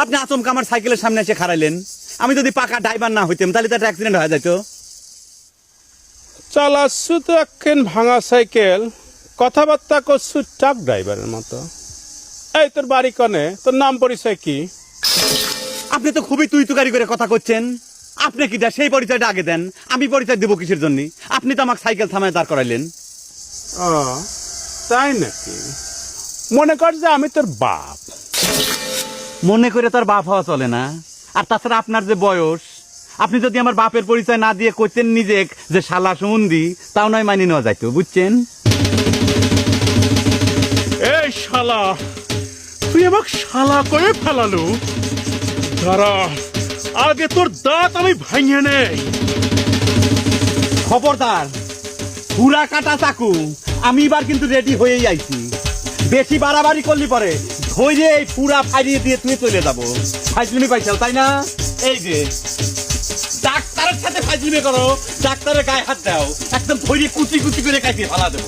আপনি আচমকা আমার সাইকেলের সামনে এসে খাড়াইলেন। আমি যদি পাকা ড্রাইভার না হইতাম তাহলে তো একটা অ্যাক্সিডেন্ট হয়ে যেত। চালাচ্ছু তো একখান ভাঙা সাইকেল, কথাবার্তা করছু ট্রাক ড্রাইভারের মতো। এই তোর বাড়ি কনে, তোর নাম পরিচয় কি? আপনি তো খুবই তুই তুকারি করে কথা করছেন। আপনি কি দেন সেই পরিচয়টা আগে দেন, আমি পরিচয় দেবো কিসের জন্য? আপনি তো আমাকে সাইকেল থামায় দাঁড় করাইলেন। ও তাই নাকি? মনে কর যে আমি তোর বাপ। মনে করে তার বাপ হওয়া চলে না। আর তাছাড়া আপনার যে বয়স, আপনি যদি আমার বাপের পরিচয় না দিয়ে কইতেন নিজে যে শালা সুমন্দি, তাও নয় মানি নেওয়া যাইতো, বুঝছেন? এই শালা, তুই আমাকে শালা করে ফেলালু। দাঁড়া, আগে তোর দাঁত আমি ভাঙিয়ে নেই। খবরদার, পুরা কাটা চাকু। আমি এবার কিন্তু রেডি হয়েই আইছি। বেশি বাড়াবাড়ি করলি পরে ধৈর্য এই পুরা ফাইরিয়ে দিয়ে তুই চলে যাবো। ফাইজলিমি পাইছাল তাই না? এই যে ডাক্তারের সাথে ফাইজলিমি করো, ডাক্তারের গায়ে হাত দাও, একদম ধৈর্য কুচি কুচি করে কাটিয়ে ফেলা দেবো।